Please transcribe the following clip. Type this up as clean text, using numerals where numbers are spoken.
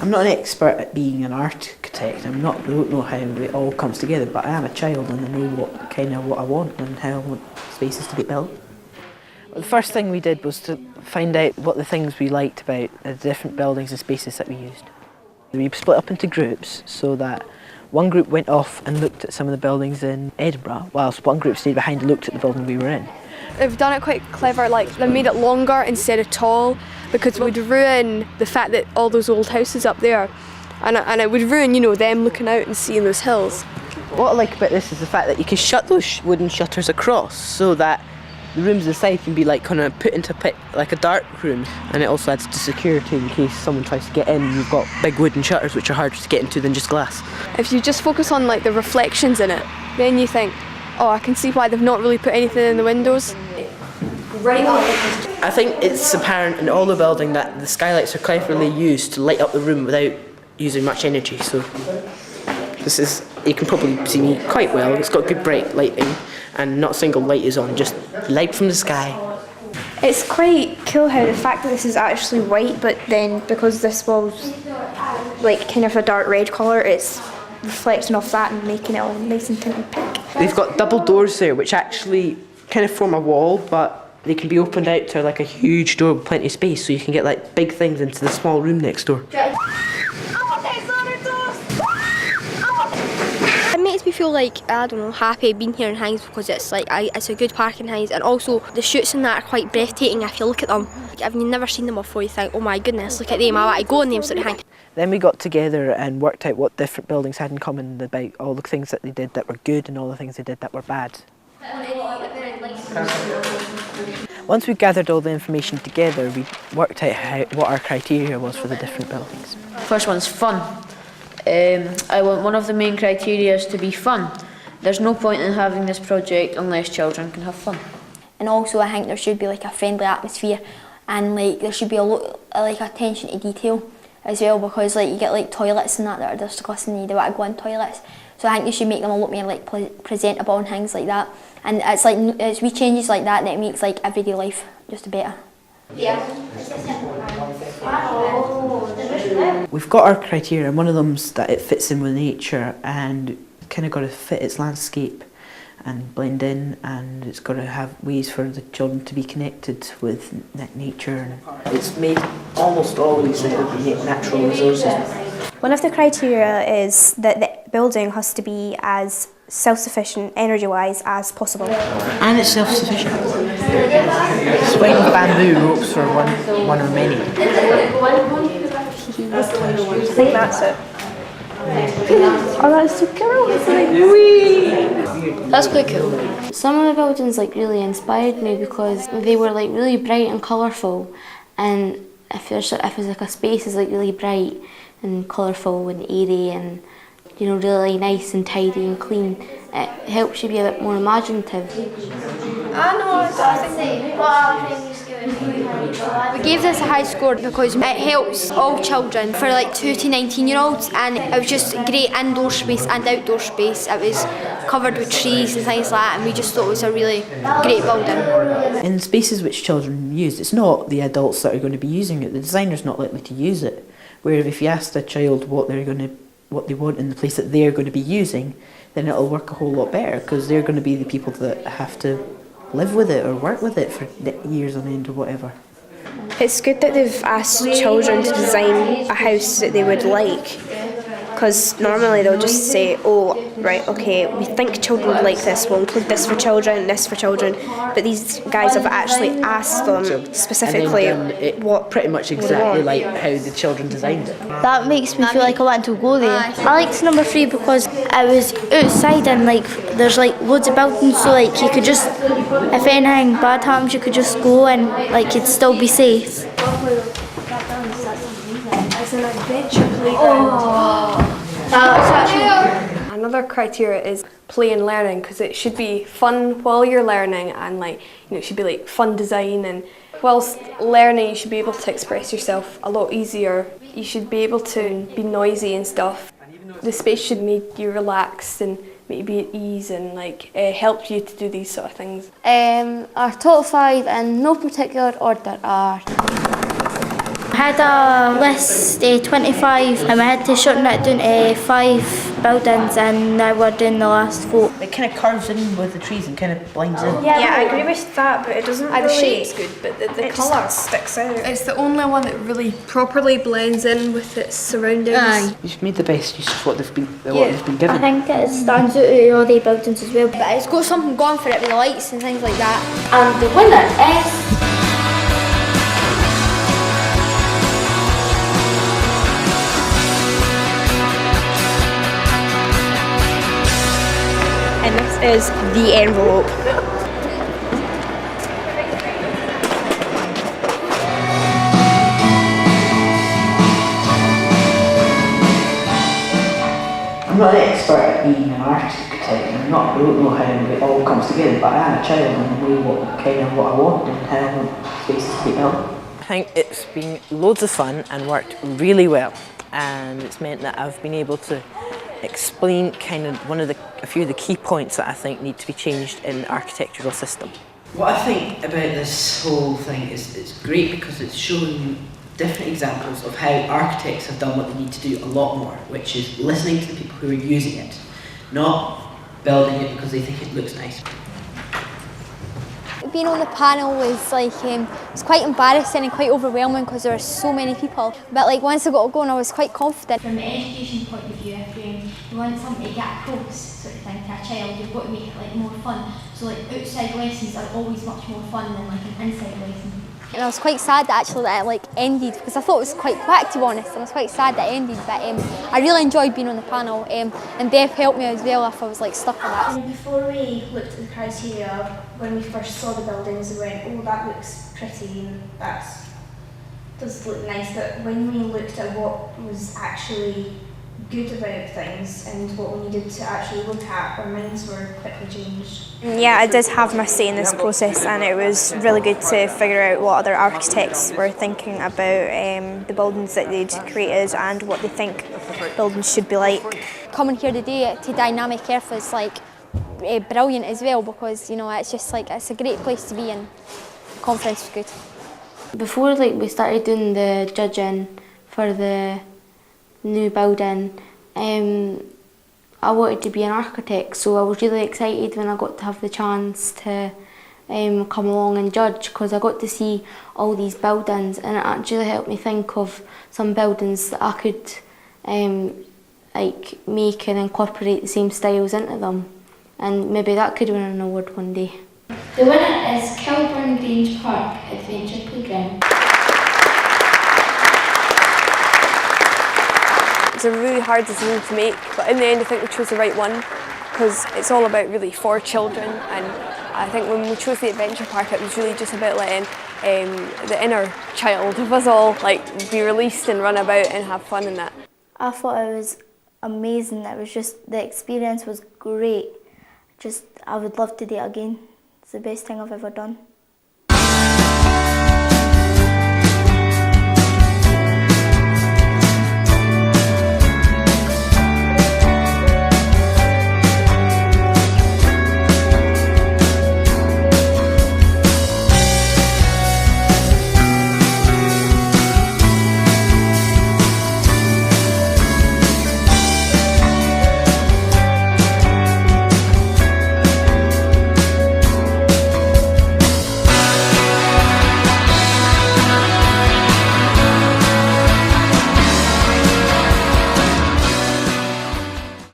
I'm not an expert at being an architect. I don't know how it all comes together, but I am a child and I know what I want and how I want spaces to be built. The first thing we did was to find out what the things we liked about the different buildings and spaces that we used. We split up into groups so that one group went off and looked at some of the buildings in Edinburgh, whilst one group stayed behind and looked at the building we were in. They've done it quite clever, like they made it longer instead of tall, because it would ruin the fact that all those old houses up there, and it would ruin, you know, them looking out and seeing those hills. What I like about this is the fact that you can shut those wooden shutters across so that the rooms on the side can be like kind of put into like a dark room, and it also adds to security in case someone tries to get in. You've got big wooden shutters which are harder to get into than just glass. If you just focus on like the reflections in it, then you think, oh, I can see why they've not really put anything in the windows. Right on. I think it's apparent in all the building that the skylights are cleverly used to light up the room without using much energy. So this is, you can probably see me quite well. It's got good bright lighting and not a single light is on, just light from the sky. It's quite cool how the fact that this is actually white, but then because this wall's like kind of a dark red colour, it's reflecting off that and making it all nice and tinted pink. They've got double doors there which actually kind of form a wall, but they can be opened out to like a huge door with plenty of space, so you can get like big things into the small room next door. It makes me feel like, I don't know, happy being here in Hinds, because it's like it's a good park in Hinds, and also the shoots in that are quite breathtaking if you look at them. If you've never seen them before, you think, oh my goodness, look at them, I want to go in them sort of thing. Then we got together and worked out what different buildings had in common about all the things that they did that were good and all the things they did that were bad. Once we gathered all the information together, we worked out what our criteria was for the different buildings. First one's fun. I want one of the main criteria to be fun. There's no point in having this project unless children can have fun. And also I think there should be like a friendly atmosphere, and like there should be a lot like attention to detail as well, because like you get like toilets and that are disgusting, you don't want to go in toilets. So I think you should make them a lot more like presentable and things like that. And it's like it's wee changes like that that makes like everyday life just better. We've got our criteria, and one of them's that it fits in with nature and kind of got to fit its landscape and blend in, and it's got to have ways for the children to be connected with nature. It's made almost always with natural resources. One of the criteria is that the building has to be as self-sufficient energy-wise as possible. And it's self-sufficient. Swing bamboo ropes for one or many. I think that's it. Oh, that's so cool. It's like, wee! That's quite cool. Some of the buildings like really inspired me because they were like really bright and colourful, and if it's like a space is like really bright and colourful and airy and, you know, really nice and tidy and clean, it helps you be a bit more imaginative. We gave this a high score because it helps all children, for like 2 to 19-year-olds, and it was just great indoor space and outdoor space. It was covered with trees and things like that, and we just thought it was a really great building. In spaces which children use, it's not the adults that are going to be using it. The designer's not likely to use it. Where if you asked a child what they want in the place that they're going to be using, then it'll work a whole lot better, because they're going to be the people that have to live with it or work with it for years on end or whatever. It's good that they've asked children to design a house that they would like, because normally they'll just say, oh, right, okay, we think children would like this, we'll include this for children, this for children, but these guys have actually asked them specifically what pretty much exactly like how the children designed it. That makes me feel like I want to go there. I liked number 3 because it was outside and like there's like loads of buildings, so like you could just, if anything bad happens, you could just go and like you'd still be safe. It's an adventure playground. Another criteria is play and learning, because it should be fun while you're learning, and like, you know, it should be like fun design, and whilst learning you should be able to express yourself a lot easier. You should be able to be noisy and stuff. The space should make you relaxed and make you be at ease and like help you to do these sort of things. Our top 5 in no particular order are I had a list, 25, and we had to shorten it down to 5 buildings, and now we're doing the last 4. It kind of curves in with the trees and kind of blends in. Yeah, I agree with that, but it doesn't The really... shape's good, but the it colour just sticks out. It's the only one that really properly blends in with its surroundings. You've made the best use of what they've been I given. think it stands out of all the buildings as well. But it's got something going for it with the lights and things like that. And the winner is... And this is the envelope. I'm not an expert at being an architect. I don't know how it all comes together, but I am a child and I know what I want and how I want spaces to be built. I think it's been loads of fun and worked really well, and it's meant that I've been able to explain kind of a few of the key points that I think need to be changed in the architectural system. What I think about this whole thing is it's great because it's showing different examples of how architects have done what they need to do a lot more, which is listening to the people who are using it, not building it because they think it looks nice. Being on the panel was like, it was quite embarrassing and quite overwhelming because there were so many people. But like once I got going, I was quite confident. From an education point of view, if you want something to get across sort of thing to a child, you've got to make it like more fun. So like outside lessons are always much more fun than like an inside lesson. And I was quite sad that it like ended because I thought it was quite quick, to be honest, and I was quite sad that it ended. But I really enjoyed being on the panel, and Bev helped me as well if I was like stuck on that. And before we looked at the criteria, when we first saw the buildings, we went, oh, that looks pretty and that does look nice. But when we looked at what was actually good about things and what we needed to actually look at, our minds were quickly changed. Yeah, I did have my say in this process, and it was really good to figure out what other architects were thinking about the buildings that they'd created and what they think buildings should be like. Coming here today to Dynamic Earth is like brilliant as well because it's just like it's a great place to be and the conference was good. Before we started doing the judging for the new building, I wanted to be an architect, so I was really excited when I got to have the chance to come along and judge, because I got to see all these buildings and it actually helped me think of some buildings that I could make and incorporate the same styles into them, and maybe that could win an award one day. The winner is Kilburn Grange Park Adventure Playground. It was a really hard decision to make, but in the end I think we chose the right one because it's all about really for children, and I think when we chose the adventure park it was really just about letting the inner child of us all be released and run about and have fun in that. I thought it was amazing. It was just, the experience was great. I would love to do it again. It's the best thing I've ever done.